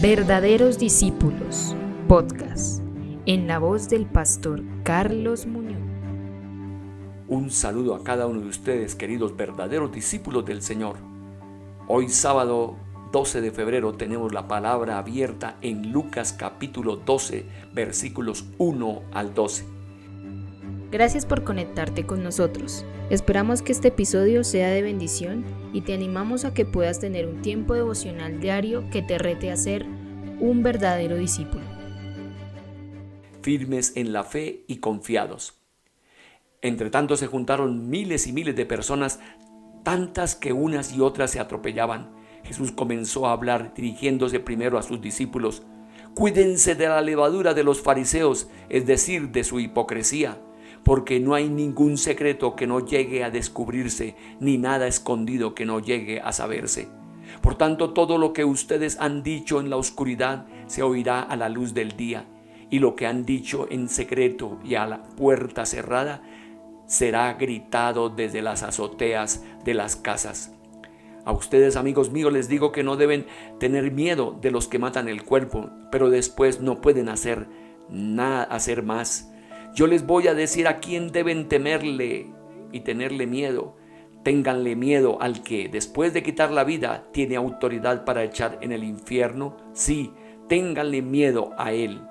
Verdaderos Discípulos, podcast, en la voz del pastor Carlos Muñoz. Un saludo a cada uno de ustedes, queridos verdaderos discípulos del Señor. Hoy sábado 12 de febrero tenemos la palabra abierta en Lucas capítulo 12, versículos 1 al 12. Gracias por conectarte con nosotros. Esperamos que este episodio sea de bendición y te animamos a que puedas tener un tiempo devocional diario que te rete a ser un verdadero discípulo. Firmes en la fe y confiados. Entre tanto se juntaron miles y miles de personas, tantas que unas y otras se atropellaban. Jesús comenzó a hablar dirigiéndose primero a sus discípulos. Cuídense de la levadura de los fariseos, es decir, de su hipocresía, porque no hay ningún secreto que no llegue a descubrirse, ni nada escondido que no llegue a saberse. Por tanto, todo lo que ustedes han dicho en la oscuridad se oirá a la luz del día, y lo que han dicho en secreto y a la puerta cerrada será gritado desde las azoteas de las casas. A ustedes, amigos míos, les digo que no deben tener miedo de los que matan el cuerpo, pero después no pueden hacer más. Yo les voy a decir a quién deben temerle y tenerle miedo. Ténganle miedo al que, después de quitar la vida, tiene autoridad para echar en el infierno. Sí, ténganle miedo a él.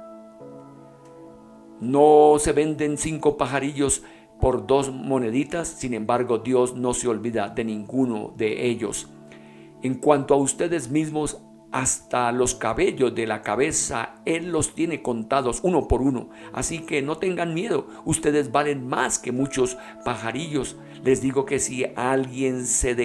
No se venden 5 pajarillos por 2 moneditas, sin embargo, Dios no se olvida de ninguno de ellos. En cuanto a ustedes mismos, hasta los cabellos de la cabeza Él los tiene contados uno por uno. Así que no tengan miedo, ustedes valen más que muchos pajarillos. Les digo que si alguien se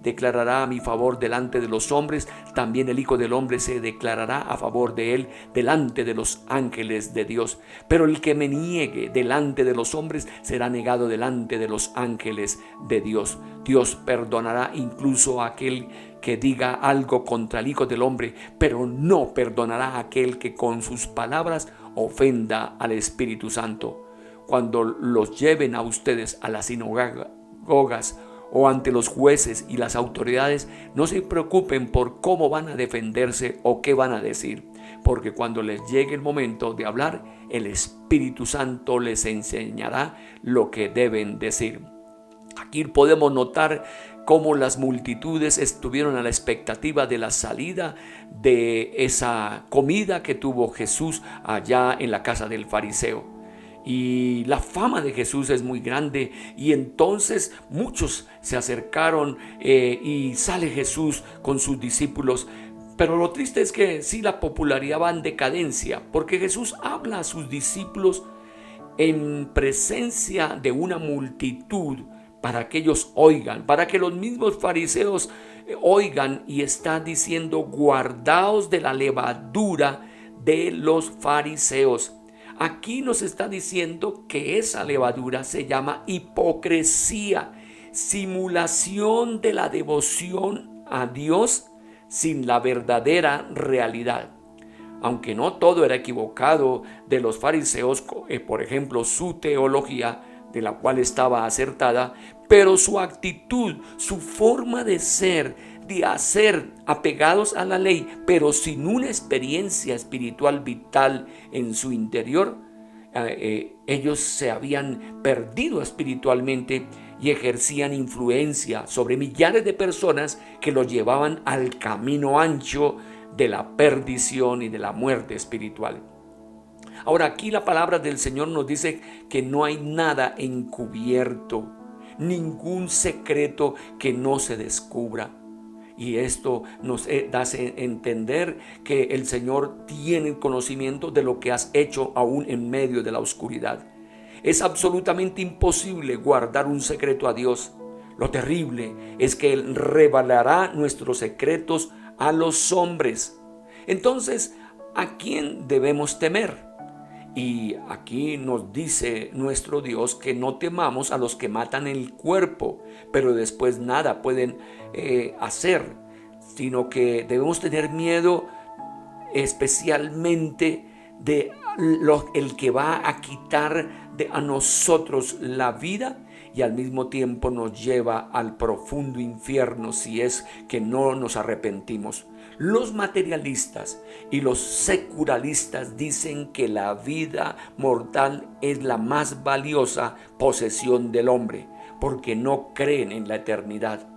declarará a mi favor delante de los hombres, también el Hijo del Hombre se declarará a favor de él delante de los ángeles de Dios. Pero el que me niegue delante de los hombres será negado delante de los ángeles de Dios. Dios perdonará incluso a aquel que diga algo contra el Hijo del Hombre, pero no perdonará a aquel que con sus palabras ofenda al Espíritu Santo. Cuando los lleven a ustedes a las sinagogas o ante los jueces y las autoridades, no se preocupen por cómo van a defenderse o qué van a decir, porque cuando les llegue el momento de hablar, el Espíritu Santo les enseñará lo que deben decir. Aquí podemos notar cómo las multitudes estuvieron a la expectativa de la salida de esa comida que tuvo Jesús allá en la casa del fariseo. Y la fama de Jesús es muy grande, y entonces muchos se acercaron y sale Jesús con sus discípulos. Pero lo triste es que sí, la popularidad va en decadencia, porque Jesús habla a sus discípulos en presencia de una multitud para que ellos oigan, para que los mismos fariseos oigan, y está diciendo: guardaos de la levadura de los fariseos. Aquí nos está diciendo que esa levadura se llama hipocresía, simulación de la devoción a Dios sin la verdadera realidad. Aunque no todo era equivocado de los fariseos, por ejemplo, su teología, de la cual estaba acertada, pero su actitud, su forma de ser, de hacer, apegados a la ley, pero sin una experiencia espiritual vital en su interior, ellos se habían perdido espiritualmente y ejercían influencia sobre millares de personas que los llevaban al camino ancho de la perdición y de la muerte espiritual. Ahora, aquí la palabra del Señor nos dice que no hay nada encubierto, ningún secreto que no se descubra. Y esto nos da a entender que el Señor tiene conocimiento de lo que has hecho aún en medio de la oscuridad. Es absolutamente imposible guardar un secreto a Dios. Lo terrible es que Él revelará nuestros secretos a los hombres. Entonces, ¿a quién debemos temer? Y aquí nos dice nuestro Dios que no temamos a los que matan el cuerpo, pero después nada pueden hacer, sino que debemos tener miedo especialmente de el que va a quitar a nosotros la vida y al mismo tiempo nos lleva al profundo infierno si es que no nos arrepentimos. Los materialistas y los secularistas dicen que la vida mortal es la más valiosa posesión del hombre, porque no creen en la eternidad.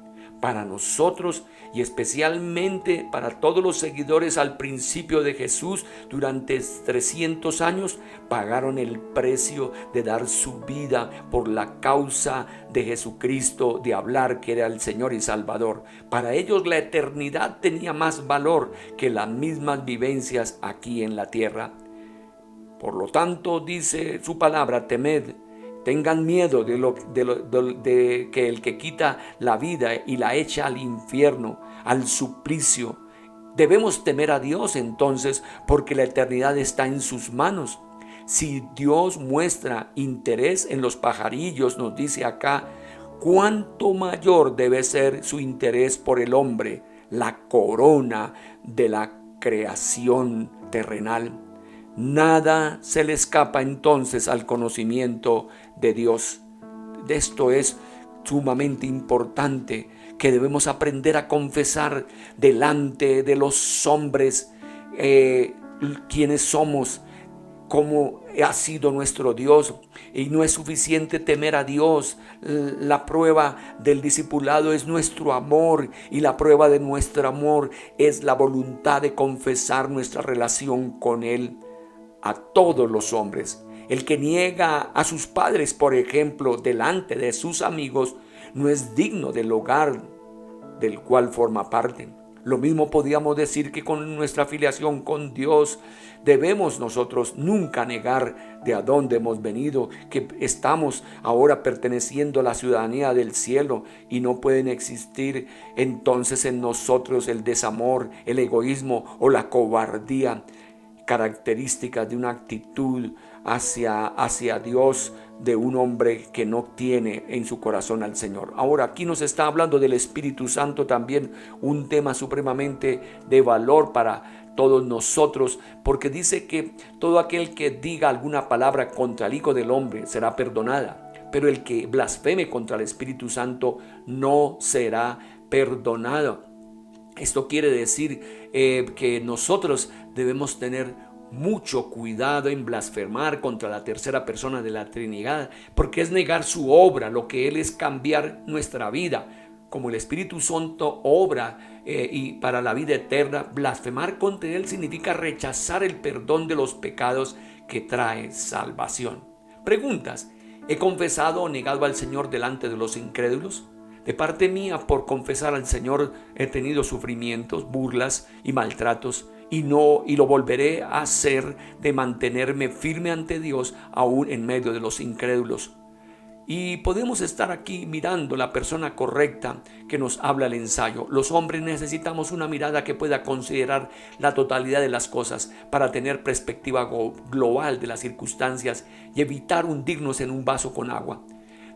Para nosotros y especialmente para todos los seguidores al principio de Jesús, durante 300 años pagaron el precio de dar su vida por la causa de Jesucristo, de hablar que era el Señor y Salvador. Para ellos la eternidad tenía más valor que las mismas vivencias aquí en la tierra. Por lo tanto, dice su palabra, temed. Tengan miedo de que el que quita la vida y la echa al infierno, al suplicio. Debemos temer a Dios entonces, porque la eternidad está en sus manos. Si Dios muestra interés en los pajarillos, nos dice acá, cuánto mayor debe ser su interés por el hombre, la corona de la creación terrenal. Nada se le escapa entonces al conocimiento de Dios. Esto es sumamente importante, que debemos aprender a confesar delante de los hombres quiénes somos, cómo ha sido nuestro Dios. Y no es suficiente temer a Dios. La prueba del discipulado es nuestro amor, y la prueba de nuestro amor es la voluntad de confesar nuestra relación con Él a todos los hombres. El que niega a sus padres, por ejemplo, delante de sus amigos, no es digno del hogar del cual forma parte. Lo mismo podríamos decir que con nuestra afiliación con Dios. Debemos nosotros nunca negar de a dónde hemos venido, que estamos ahora perteneciendo a la ciudadanía del cielo, y no pueden existir entonces en nosotros el desamor, el egoísmo o la cobardía, características de una actitud hacia Dios de un hombre que no tiene en su corazón al Señor. Ahora, aquí nos está hablando del Espíritu Santo, también un tema supremamente de valor para todos nosotros, porque dice que todo aquel que diga alguna palabra contra el Hijo del Hombre será perdonada, pero el que blasfeme contra el Espíritu Santo no será perdonado. Esto quiere decir que nosotros debemos tener mucho cuidado en blasfemar contra la tercera persona de la Trinidad, porque es negar su obra. Lo que Él es cambiar nuestra vida, como el Espíritu Santo obra y para la vida eterna. Blasfemar contra Él significa rechazar el perdón de los pecados que trae salvación. Preguntas: ¿he confesado o negado al Señor delante de los incrédulos? De parte mía, por confesar al Señor, he tenido sufrimientos, burlas y maltratos, y lo volveré a hacer, de mantenerme firme ante Dios aún en medio de los incrédulos. Y podemos estar aquí mirando la persona correcta que nos habla el ensayo. Los hombres necesitamos una mirada que pueda considerar la totalidad de las cosas para tener perspectiva global de las circunstancias y evitar hundirnos en un vaso con agua.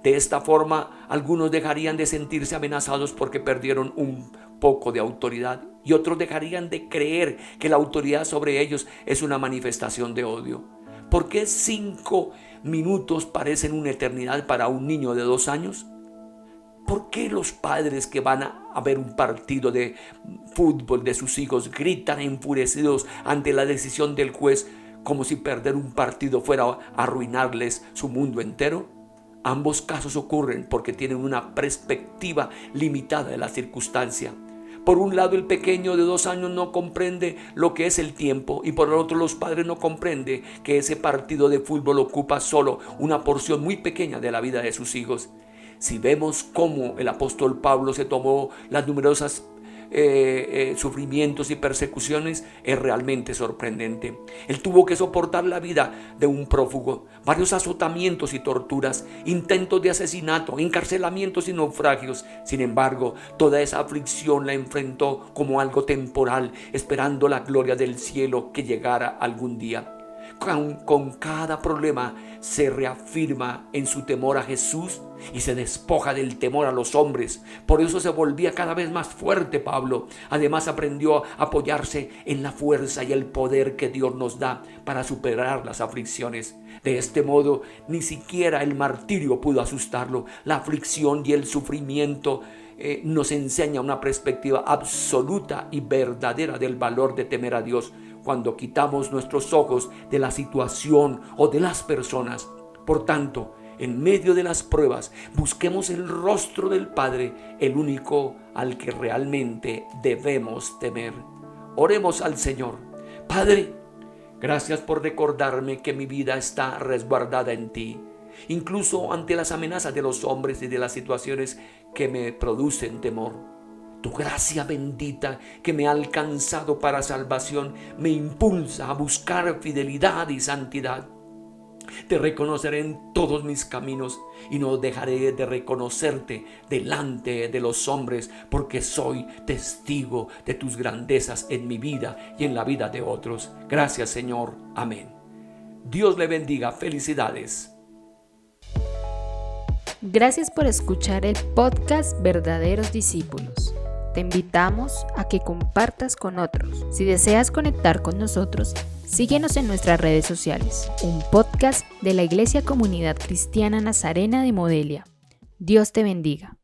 De esta forma, algunos dejarían de sentirse amenazados porque perdieron un poco de autoridad, y otros dejarían de creer que la autoridad sobre ellos es una manifestación de odio. ¿Por qué 5 minutos parecen una eternidad para un niño de 2 años? ¿Por qué los padres que van a ver un partido de fútbol de sus hijos gritan enfurecidos ante la decisión del juez, como si perder un partido fuera a arruinarles su mundo entero? Ambos casos ocurren porque tienen una perspectiva limitada de la circunstancia. Por un lado, el pequeño de 2 años no comprende lo que es el tiempo, y por el otro, los padres no comprenden que ese partido de fútbol ocupa solo una porción muy pequeña de la vida de sus hijos. Si vemos cómo el apóstol Pablo se tomó las numerosas sufrimientos y persecuciones, es realmente sorprendente. Él tuvo que soportar la vida de un prófugo, varios azotamientos y torturas, intentos de asesinato, encarcelamientos y naufragios. Sin embargo, toda esa aflicción la enfrentó como algo temporal, esperando la gloria del cielo que llegara algún día. Con cada problema se reafirma en su temor a Jesús y se despoja del temor a los hombres. Por eso se volvía cada vez más fuerte Pablo. Además, aprendió a apoyarse en la fuerza y el poder que Dios nos da para superar las aflicciones. De este modo, ni siquiera el martirio pudo asustarlo. La aflicción y el sufrimiento nos enseña una perspectiva absoluta y verdadera del valor de temer a Dios cuando quitamos nuestros ojos de la situación o de las personas. Por tanto, en medio de las pruebas, busquemos el rostro del Padre, el único al que realmente debemos temer. Oremos al Señor. Padre, gracias por recordarme que mi vida está resguardada en ti, incluso ante las amenazas de los hombres y de las situaciones que me producen temor. Tu gracia bendita que me ha alcanzado para salvación me impulsa a buscar fidelidad y santidad. Te reconoceré en todos mis caminos y no dejaré de reconocerte delante de los hombres, porque soy testigo de tus grandezas en mi vida y en la vida de otros. Gracias, Señor. Amén. Dios le bendiga. Felicidades. Gracias por escuchar el podcast Verdaderos Discípulos. Te invitamos a que compartas con otros. Si deseas conectar con nosotros, síguenos en nuestras redes sociales. Un podcast de la Iglesia Comunidad Cristiana Nazarena de Modelia. Dios te bendiga.